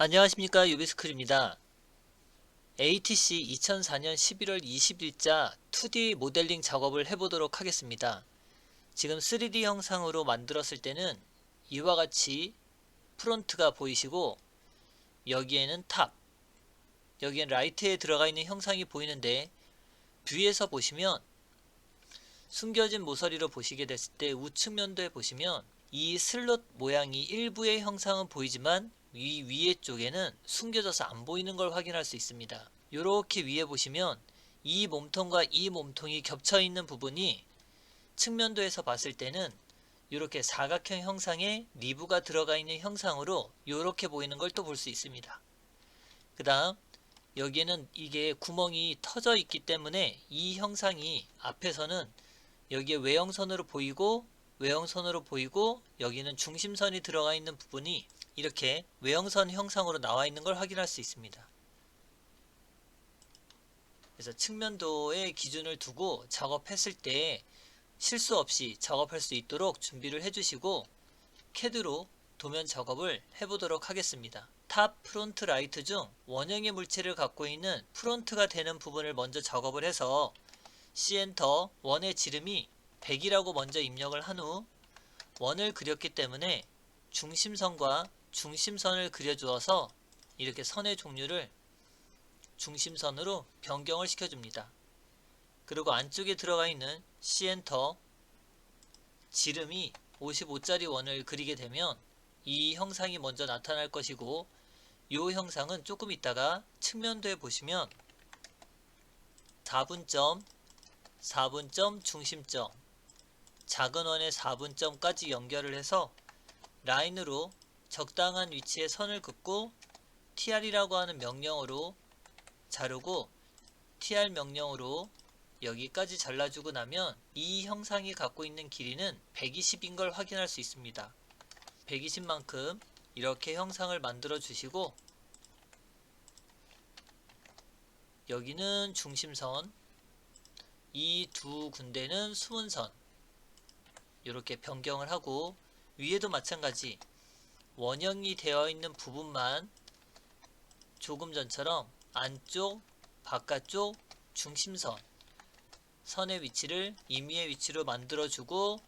안녕하십니까, 유비스클입니다. ATC 2004년 11월 20일자 2D 모델링 작업을 해보도록 하겠습니다. 지금 3D 형상으로 만들었을 때는 이와 같이 프론트가 보이시고, 여기에는 탑, 여기엔 라이트에 들어가 있는 형상이 보이는데, 뷰에서 보시면 숨겨진 모서리로 보시게 됐을 때 우측면도에 보시면 이 슬롯 모양이 일부의 형상은 보이지만 이 위에 쪽에는 숨겨져서 안 보이는 걸 확인할 수 있습니다. 이렇게 위에 보시면 이 몸통과 이 몸통이 겹쳐 있는 부분이 측면도에서 봤을 때는 이렇게 사각형 형상에 리브가 들어가 있는 형상으로 이렇게 보이는 걸 또 볼 수 있습니다. 그 다음 여기에는 이게 구멍이 터져 있기 때문에 이 형상이 앞에서는 여기에 외형선으로 보이고 외형선으로 보이고, 여기는 중심선이 들어가 있는 부분이 이렇게 외형선 형상으로 나와 있는 걸 확인할 수 있습니다. 그래서 측면도의 기준을 두고 작업했을 때 실수 없이 작업할 수 있도록 준비를 해주시고, CAD로 도면 작업을 해보도록 하겠습니다. 탑 프론트 라이트 중 원형의 물체를 갖고 있는 프론트가 되는 부분을 먼저 작업을 해서 C엔터 원의 지름이 100이라고 먼저 입력을 한 후 원을 그렸기 때문에 중심선과 중심선을 그려주어서 이렇게 선의 종류를 중심선으로 변경을 시켜줍니다. 그리고 안쪽에 들어가 있는 C엔터 지름이 55짜리 원을 그리게 되면 이 형상이 먼저 나타날 것이고, 이 형상은 조금 있다가 측면도에 보시면 4분점, 4분점 중심점, 작은 원의 4분점까지 연결을 해서 라인으로 적당한 위치에 선을 긋고 TR이라고 하는 명령어로 자르고 TR 명령으로 여기까지 잘라주고 나면 이 형상이 갖고 있는 길이는 120인 걸 확인할 수 있습니다. 120만큼 이렇게 형상을 만들어 주시고, 여기는 중심선, 이 두 군데는 수문선, 이렇게 변경을 하고, 위에도 마찬가지 원형이 되어 있는 부분만 조금 전처럼 안쪽, 바깥쪽, 중심선, 선의 위치를 임의의 위치로 만들어주고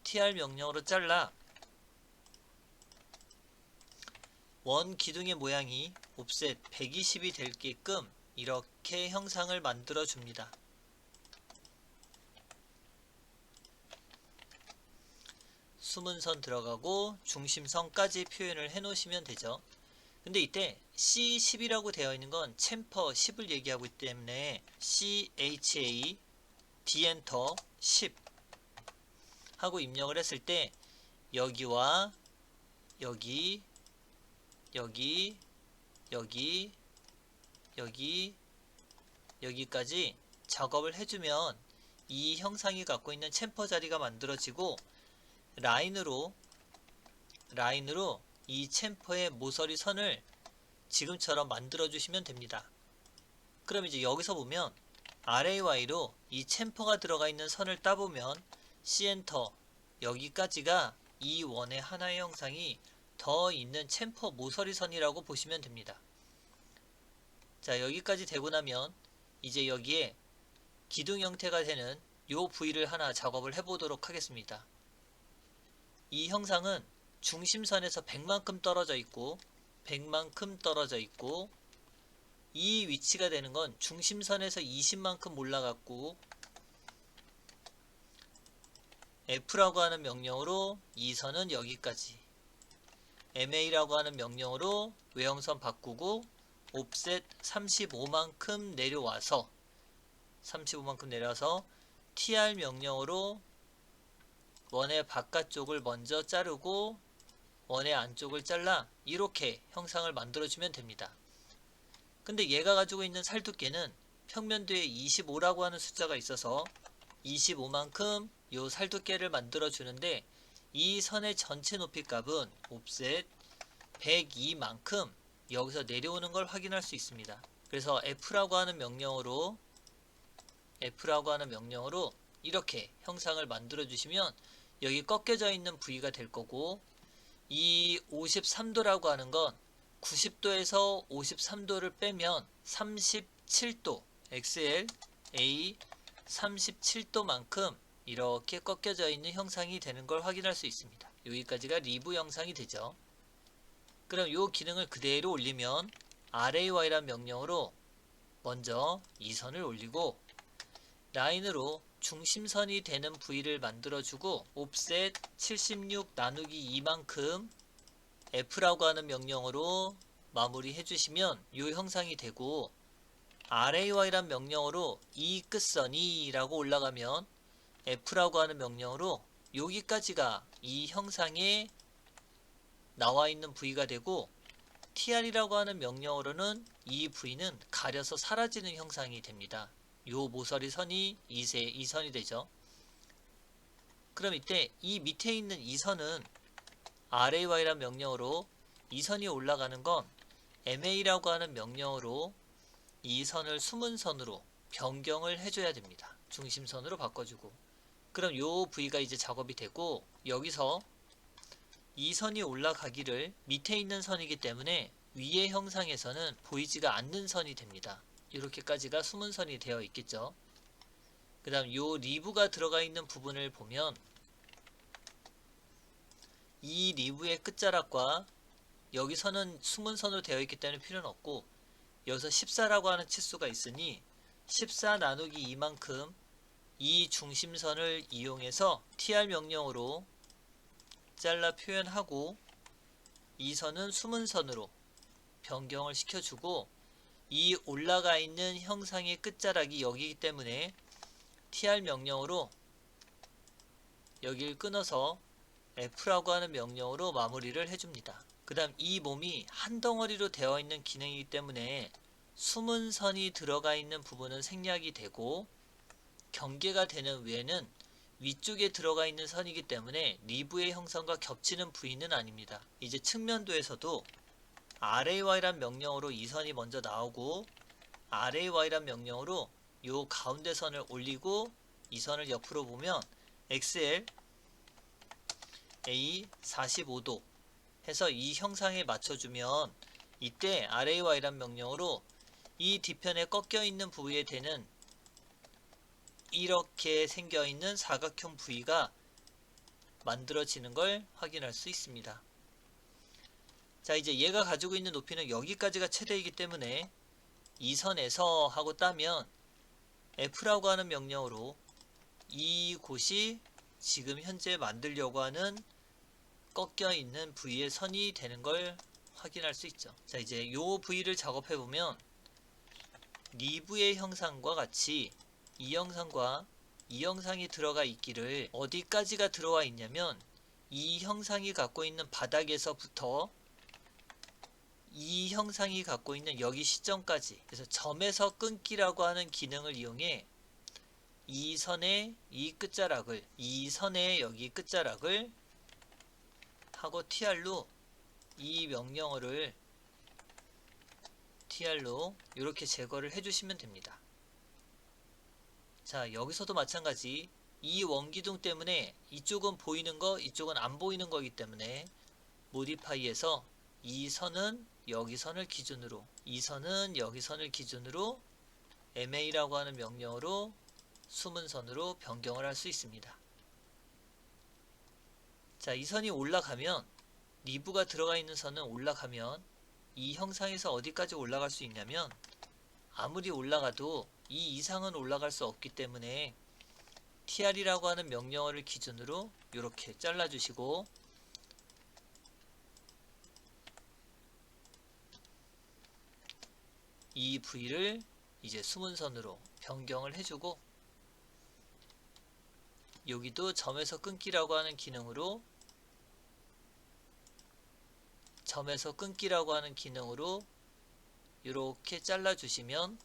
TR 명령으로 잘라 원 기둥의 모양이 옵셋 120이 되게끔 이렇게 형상을 만들어 줍니다. 수문선 들어가고 중심선까지 표현을 해 놓으시면 되죠. 근데 이때 C10이라고 되어 있는 건 챔퍼 10을 얘기하고 있기 때문에 CHA D엔터 10 하고 입력을 했을 때 여기와 여기, 여기, 여기, 여기, 여기까지 작업을 해주면 이 형상이 갖고 있는 챔퍼 자리가 만들어지고, 라인으로 이 챔퍼의 모서리 선을 지금처럼 만들어 주시면 됩니다. 그럼 이제 여기서 보면 RAY로 이 챔퍼가 들어가 있는 선을 따보면 C엔터 여기까지가 이 원의 하나의 형상이 더 있는 챔퍼 모서리 선이라고 보시면 됩니다. 자, 여기까지 되고 나면 이제 여기에 기둥 형태가 되는 요 부위를 하나 작업을 해보도록 하겠습니다. 이 형상은 중심선에서 100만큼 떨어져 있고 100만큼 떨어져 있고, 이 위치가 되는 건 중심선에서 20만큼 올라갔고, F라고 하는 명령으로 이 선은 여기까지, MA라고 하는 명령으로 외형선 바꾸고 옵셋 35만큼 내려와서 TR 명령으로 원의 바깥쪽을 먼저 자르고 원의 안쪽을 잘라 이렇게 형상을 만들어주면 됩니다. 근데 얘가 가지고 있는 살 두께는 평면도에 25라고 하는 숫자가 있어서 25만큼 요 살 두께를 만들어 주는데, 이 선의 전체 높이 값은 옵셋 102만큼 여기서 내려오는 걸 확인할 수 있습니다. 그래서 F라고 하는 명령어로 이렇게 형상을 만들어 주시면 여기 꺾여져 있는 부위가 될 거고, 이 53도라고 하는 건 90도에서 53도를 빼면 37도, XL, A 37도만큼 이렇게 꺾여져 있는 형상이 되는 걸 확인할 수 있습니다. 여기까지가 리브 형상이 되죠. 그럼 이 기능을 그대로 올리면 RAY라는 명령으로 먼저 이 선을 올리고 라인으로 중심선이 되는 부위를 만들어주고 옵셋 76 나누기 2만큼 F라고 하는 명령으로 마무리 해주시면 이 형상이 되고, RAY란 명령으로 이 끝선이 라고 올라가면 F라고 하는 명령으로 여기까지가 이 형상에 나와 있는 부위가 되고, TR이라고 하는 명령으로는 이 부위는 가려서 사라지는 형상이 됩니다. 요 모서리 선이 이 선이 되죠. 그럼 이때 이 밑에 있는 이 선은 RAY란 명령으로 이 선이 올라가는 건 MA라고 하는 명령으로 이 선을 숨은 선으로 변경을 해줘야 됩니다. 중심선으로 바꿔주고. 그럼 요 부위가 이제 작업이 되고, 여기서 이 선이 올라가기를 밑에 있는 선이기 때문에 위의 형상에서는 보이지가 않는 선이 됩니다. 이렇게까지가 숨은 선이 되어 있겠죠. 그 다음 요 리브가 들어가 있는 부분을 보면 이 리브의 끝자락과 여기서는 숨은 선으로 되어 있기 때문에 필요는 없고, 여기서 14라고 하는 치수가 있으니 14 나누기 2만큼 이 중심선을 이용해서 TR 명령으로 잘라 표현하고, 이 선은 숨은 선으로 변경을 시켜주고, 이 올라가 있는 형상의 끝자락이 여기이기 때문에 TR 명령으로 여기를 끊어서 F라고 하는 명령으로 마무리를 해줍니다. 그 다음 이 몸이 한 덩어리로 되어 있는 기능이기 때문에 숨은 선이 들어가 있는 부분은 생략이 되고, 경계가 되는 외에는 위쪽에 들어가 있는 선이기 때문에 리브의 형상과 겹치는 부위는 아닙니다. 이제 측면도에서도 RAY란 명령으로 이 선이 먼저 나오고, RAY란 명령으로 요 가운데 선을 올리고 이 선을 옆으로 보면 XL A 45도 해서 이 형상에 맞춰주면, 이때 RAY란 명령으로 이 뒤편에 꺾여 있는 부위에 대는 이렇게 생겨 있는 사각형 부위가 만들어지는 걸 확인할 수 있습니다. 자, 이제 얘가 가지고 있는 높이는 여기까지가 최대이기 때문에 이 선에서 하고 따면 F라고 하는 명령으로 이곳이 지금 현재 만들려고 하는 꺾여 있는 부위의 선이 되는 걸 확인할 수 있죠. 자, 이제 요 부위를 작업해 보면 리브의 형상과 같이 이 형상과 이 형상이 들어가 있기를, 어디까지가 들어와 있냐면 이 형상이 갖고 있는 바닥에서부터 이 형상이 갖고 있는 여기 시점까지, 그래서 점에서 끊기라고 하는 기능을 이용해 이 선의 이 끝자락을, 이 선의 여기 끝자락을 하고 TR로 이 명령어를 TR로 이렇게 제거를 해주시면 됩니다. 자, 여기서도 마찬가지, 이 원기둥 때문에 이쪽은 보이는 거, 이쪽은 안 보이는 거기 때문에 모디파이에서 이 선은 여기 선을 기준으로, 이 선은 여기 선을 기준으로 MA라고 하는 명령어로 숨은 선으로 변경을 할 수 있습니다. 자, 이 선이 올라가면, 리브가 들어가 있는 선은 올라가면 이 형상에서 어디까지 올라갈 수 있냐면, 아무리 올라가도 이 이상은 올라갈 수 없기 때문에 TR이라고 하는 명령어를 기준으로 이렇게 잘라주시고, 이 부위를 이제 숨은 선으로 변경을 해주고, 여기도 점에서 끊기라고 하는 기능으로 이렇게 잘라주시면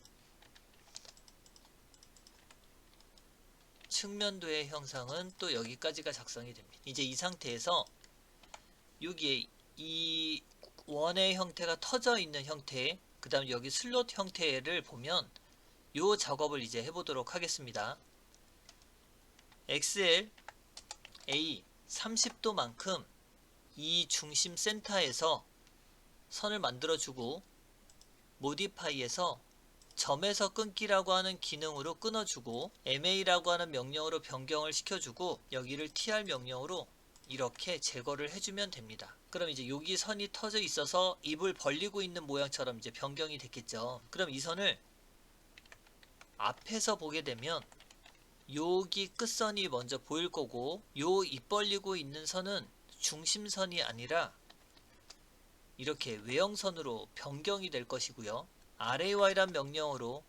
측면도의 형상은 또 여기까지가 작성이 됩니다. 이제 이 상태에서 여기에 이 원의 형태가 터져 있는 형태, 그 다음 여기 슬롯 형태를 보면 이 작업을 이제 해보도록 하겠습니다. XL A 30도만큼 이 중심 센터에서 선을 만들어주고 모디파이에서 점에서 끊기라고 하는 기능으로 끊어주고 MA라고 하는 명령으로 변경을 시켜주고 여기를 TR 명령으로 이렇게 제거를 해주면 됩니다. 그럼 이제 여기 선이 터져 있어서 입을 벌리고 있는 모양처럼 이제 변경이 됐겠죠. 그럼 이 선을 앞에서 보게 되면 여기 끝선이 먼저 보일 거고 요 입 벌리고 있는 선은 중심선이 아니라 이렇게 외형선으로 변경이 될 것이고요. RAY란 명령으로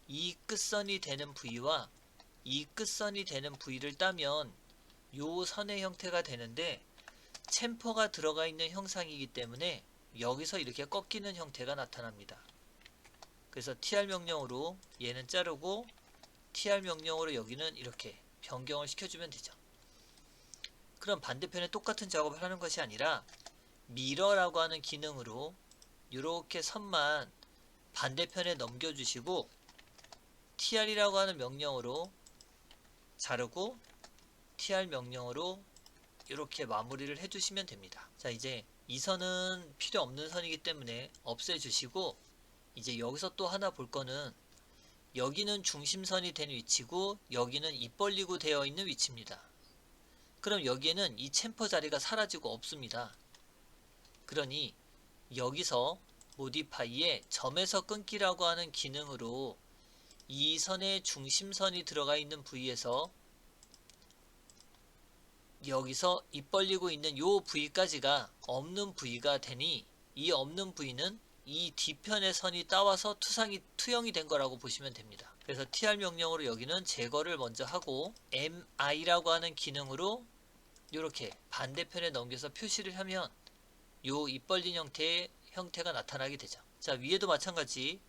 이 끝선이 되는 부위와 이 끝선이 되는 부위를 따면 요 선의 형태가 되는데 챔퍼가 들어가 있는 형상이기 때문에 여기서 이렇게 꺾이는 형태가 나타납니다. 그래서 TR 명령으로 얘는 자르고 TR 명령으로 여기는 이렇게 변경을 시켜주면 되죠. 그럼 반대편에 똑같은 작업을 하는 것이 아니라 미러라고 하는 기능으로 이렇게 선만 반대편에 넘겨주시고 TR이라고 하는 명령으로 자르고 TR 명령으로 이렇게 마무리를 해주시면 됩니다. 자, 이제 이 선은 필요 없는 선이기 때문에 없애주시고 이제 여기서 또 하나 볼 거는 여기는 중심선이 된 위치고 여기는 입 벌리고 되어 있는 위치입니다. 그럼 여기에는 이 챔퍼 자리가 사라지고 없습니다. 그러니 여기서 모디파이에 점에서 끊기라고 하는 기능으로 이 선의 중심선이 들어가 있는 부위에서 여기서 입 벌리고 있는 요 부위까지가 없는 부위가 되니 이 없는 부위는 이 뒤편의 선이 따와서 투영이 된 거라고 보시면 됩니다. 그래서 TR 명령으로 여기는 제거를 먼저 하고 MI라고 하는 기능으로 이렇게 반대편에 넘겨서 표시를 하면 요 입 벌린 형태가 나타나게 되죠. 자, 위에도 마찬가지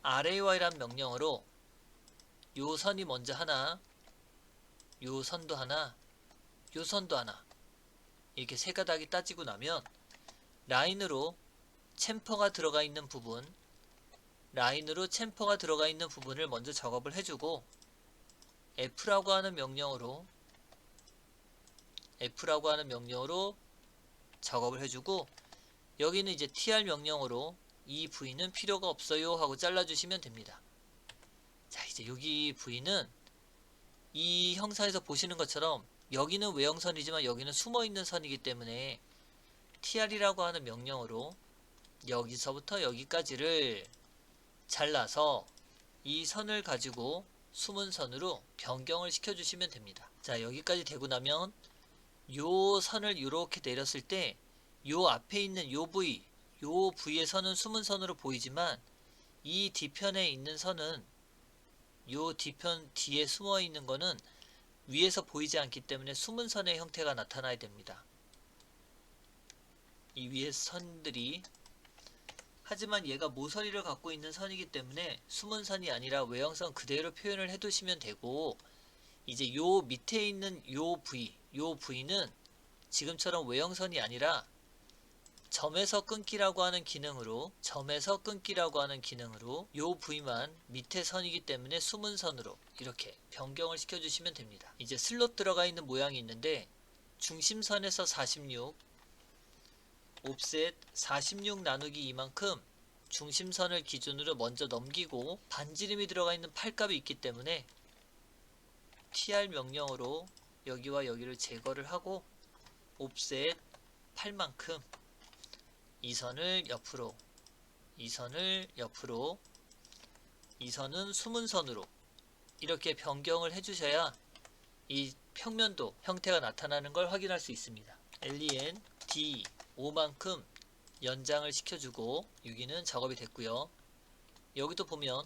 RAY란 명령으로 요 선이 먼저 하나, 요 선도 하나, 요 선도 하나 이렇게 세 가닥이 따지고 나면 라인으로 챔퍼가 들어가 있는 부분 을 먼저 작업을 해주고 F라고 하는 명령으로 작업을 해주고 여기는 이제 TR 명령으로 이 부위는 필요가 없어요 하고 잘라주시면 됩니다. 자, 이제 여기 부위는 이 형상에서 보시는 것처럼 여기는 외형선이지만 여기는 숨어있는 선이기 때문에 TR이라고 하는 명령으로 여기서부터 여기까지를 잘라서 이 선을 가지고 숨은 선으로 변경을 시켜주시면 됩니다. 자, 여기까지 되고 나면 요 선을 이렇게 내렸을 때 요 앞에 있는 요 부위의 선은 숨은 선으로 보이지만 이 뒤편에 있는 선은 요 뒤편 뒤에 숨어 있는 거는 위에서 보이지 않기 때문에 숨은 선의 형태가 나타나야 됩니다. 이 위에 선들이 하지만 얘가 모서리를 갖고 있는 선이기 때문에 숨은 선이 아니라 외형선 그대로 표현을 해 두시면 되고 이제 요 밑에 있는 요 부위는 지금처럼 외형선이 아니라 점에서 끊기라고 하는 기능으로 요 부위만 밑에 선이기 때문에 숨은 선으로 이렇게 변경을 시켜주시면 됩니다. 이제 슬롯 들어가 있는 모양이 있는데 중심선에서 46 옵셋 46 나누기 이만큼 중심선을 기준으로 먼저 넘기고 반지름이 들어가 있는 8값이 있기 때문에 TR 명령으로 여기와 여기를 제거를 하고 옵셋 8만큼 이 선을 옆으로 이 선은 숨은 선으로 이렇게 변경을 해주셔야 이 평면도 형태가 나타나는 걸 확인할 수 있습니다. LEN D 5만큼 연장을 시켜주고 여기는 작업이 됐고요. 여기도 보면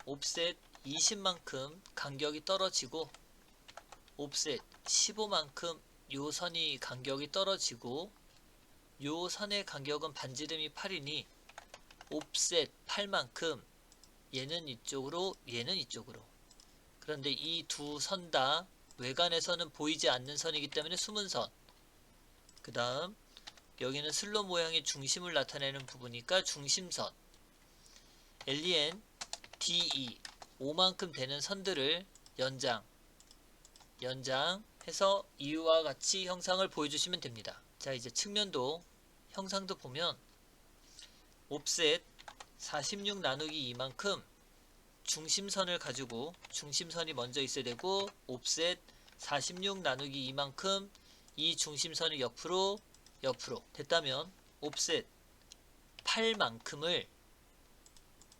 옵셋 20만큼 간격이 떨어지고 옵셋 15만큼 요 선이 간격이 떨어지고 요 선의 간격은 반지름이 8이니 옵셋 8만큼 얘는 이쪽으로 얘는 이쪽으로. 그런데 이 두 선 다 외관에서는 보이지 않는 선이기 때문에 숨은 선. 그 다음 여기는 슬롯 모양의 중심을 나타내는 부분이니까 중심선. LEN DE 5만큼 되는 선들을 연장해서 이와 같이 형상을 보여주시면 됩니다. 자, 이제 측면도 형상도 보면 옵셋 46 나누기 2만큼 중심선을 가지고 중심선이 먼저 있어야 되고 옵셋 46 나누기 2만큼 이 중심선이 옆으로 됐다면 옵셋 8만큼을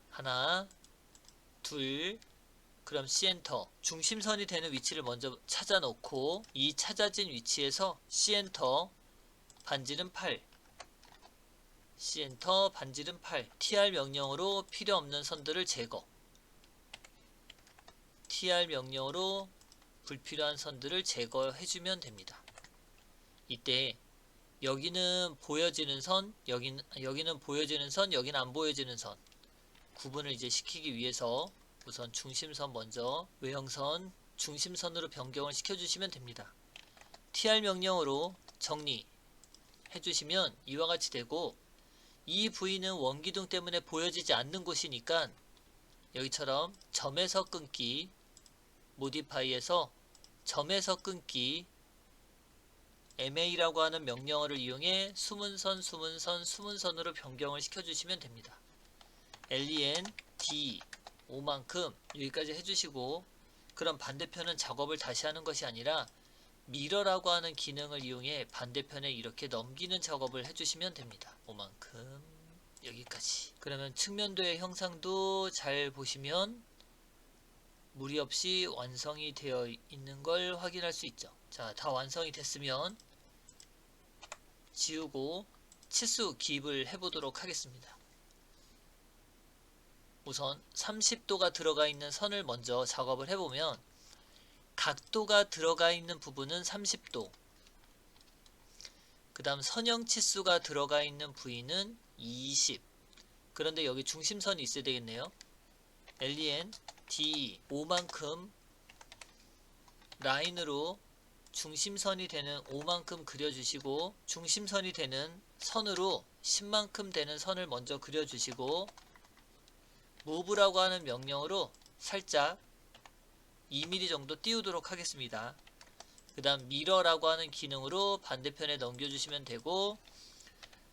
하나 둘 그럼 C엔터 중심선이 되는 위치를 먼저 찾아 놓고 이 찾아진 위치에서 C엔터 반지름 8 C엔터 반지름 8 TR 명령으로 필요 없는 선들을 제거 TR 명령으로 불필요한 선들을 제거해주면 됩니다. 이때 여기는 보여지는 선, 여기는 보여지는 선, 여기는 안 보여지는 선 구분을 이제 시키기 위해서 우선 중심선 먼저 외형선 중심선으로 변경을 시켜주시면 됩니다. TR 명령으로 정리해 주시면 이와 같이 되고 이 부위는 원기둥 때문에 보여지지 않는 곳이니까 여기처럼 점에서 끊기 모디파이에서 점에서 끊기 MA라고 하는 명령어를 이용해 숨은선으로 변경을 시켜주시면 됩니다. LEN D 5만큼 여기까지 해주시고 그럼 반대편은 작업을 다시 하는 것이 아니라 미러라고 하는 기능을 이용해 반대편에 이렇게 넘기는 작업을 해주시면 됩니다. 5만큼 여기까지. 그러면 측면도의 형상도 잘 보시면 무리 없이 완성이 되어 있는 걸 확인할 수 있죠. 자, 다 완성이 됐으면 지우고 치수 기입을 해보도록 하겠습니다. 우선 30도가 들어가 있는 선을 먼저 작업을 해보면 각도가 들어가 있는 부분은 30도 그 다음 선형 치수가 들어가 있는 부위는 20 그런데 여기 중심선이 있어야 되겠네요. LEN D 5만큼 라인으로 중심선이 되는 5만큼 그려주시고 중심선이 되는 선으로 10만큼 되는 선을 먼저 그려주시고 move라고 하는 명령으로 살짝 2mm 정도 띄우도록 하겠습니다. 그 다음 미러라고 하는 기능으로 반대편에 넘겨주시면 되고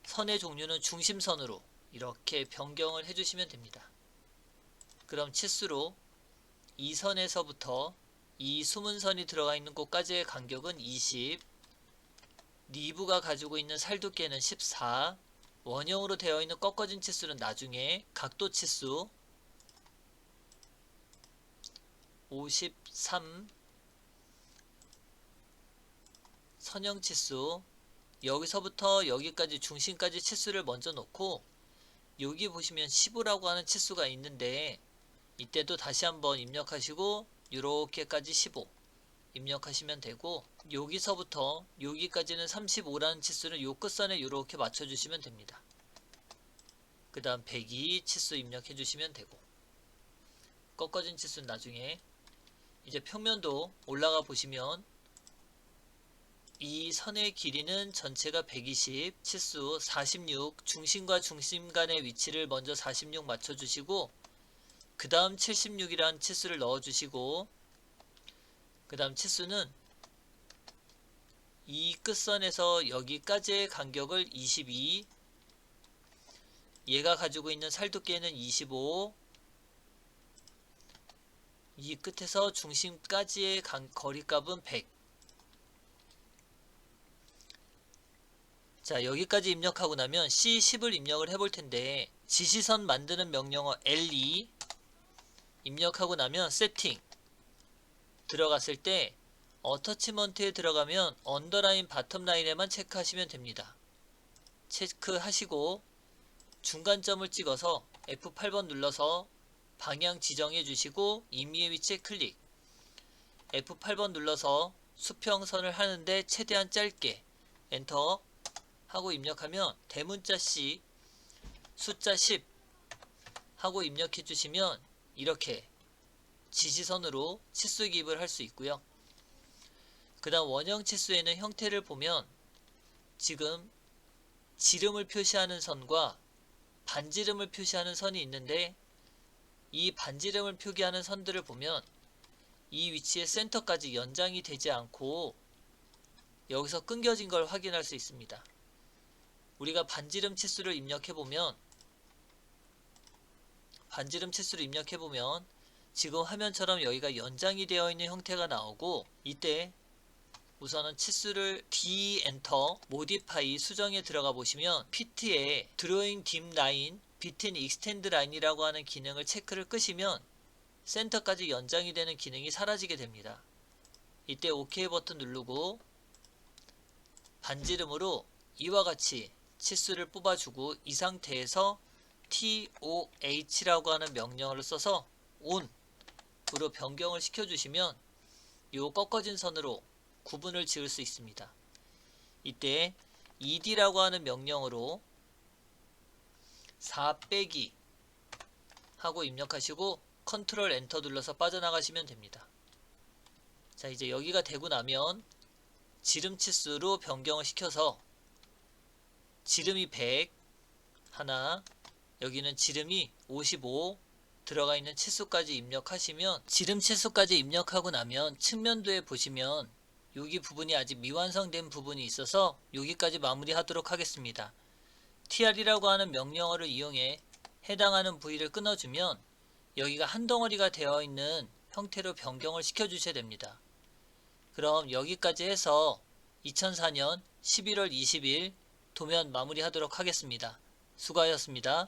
선의 종류는 중심선으로 이렇게 변경을 해주시면 됩니다. 그럼 치수로 이 선에서부터 이 숨은선이 들어가 있는 곳까지의 간격은 20 리브가 가지고 있는 살두께는 14 원형으로 되어 있는 꺾어진 치수는 나중에 각도 치수 53 선형 치수 여기서부터 여기까지 중심까지 치수를 먼저 놓고 여기 보시면 15라고 하는 치수가 있는데 이때도 다시 한번 입력하시고 요렇게까지 15 입력하시면 되고 여기서부터 여기까지는 35라는 치수는 요 끝선에 요렇게 맞춰주시면 됩니다. 그 다음 102 치수 입력해 주시면 되고 꺾어진 치수는 나중에 이제 평면도 올라가 보시면 이 선의 길이는 전체가 120 치수 46 중심과 중심 간의 위치를 먼저 46 맞춰주시고 그 다음 76이라는 치수를 넣어주시고 그 다음 치수는 이 끝선에서 여기까지의 간격을 22 얘가 가지고 있는 살두께는 25 이 끝에서 중심까지의 거리값은 100 자 여기까지 입력하고 나면 C10을 입력을 해볼 텐데 지시선 만드는 명령어 LE 입력하고 나면 세팅 들어갔을 때 어터치먼트에 들어가면 언더라인 바텀라인에만 체크하시면 됩니다. 체크하시고 중간점을 찍어서 F8번 눌러서 방향 지정해 주시고 임의의 위치에 클릭 F8번 눌러서 수평선을 하는데 최대한 짧게 엔터 하고 입력하면 대문자 C 숫자 10 하고 입력해 주시면 이렇게 지시선으로 치수 기입을 할 수 있고요. 그 다음 원형 치수에는 형태를 보면 지금 지름을 표시하는 선과 반지름을 표시하는 선이 있는데 이 반지름을 표기하는 선들을 보면 이 위치의 센터까지 연장이 되지 않고 여기서 끊겨진 걸 확인할 수 있습니다. 우리가 반지름 치수를 입력해 보면 반지름 치수를 입력해보면 지금 화면처럼 여기가 연장이 되어 있는 형태가 나오고, 이때 우선은 치수를 D 엔터 모디파이 수정에 들어가 보시면 피트에 드로잉 딥 라인 비튼 익스텐드 라인이라고 하는 기능을 체크를 끄시면 센터까지 연장이 되는 기능이 사라지게 됩니다. 이때 OK 버튼 누르고 반지름으로 이와 같이 치수를 뽑아주고, 이 상태에서 TOH라고 하는 명령어를 써서 ON으로 변경을 시켜주시면 이 꺾어진 선으로 구분을 지을 수 있습니다. 이때 ED라고 하는 명령으로 4 빼기 하고 입력하시고 컨트롤 엔터 눌러서 빠져나가시면 됩니다. 자, 이제 여기가 되고 나면 지름 치수로 변경을 시켜서 지름이 100 하나, 여기는 지름이 55 들어가 있는 치수까지 입력하시면, 지름 치수까지 입력하고 나면 측면도에 보시면 여기 부분이 아직 미완성된 부분이 있어서 여기까지 마무리하도록 하겠습니다. tr이라고 하는 명령어를 이용해 해당하는 부위를 끊어주면 여기가 한 덩어리가 되어 있는 형태로 변경을 시켜 주셔야 됩니다. 그럼 여기까지 해서 2004년 11월 20일 도면 마무리하도록 하겠습니다. 수고하셨습니다.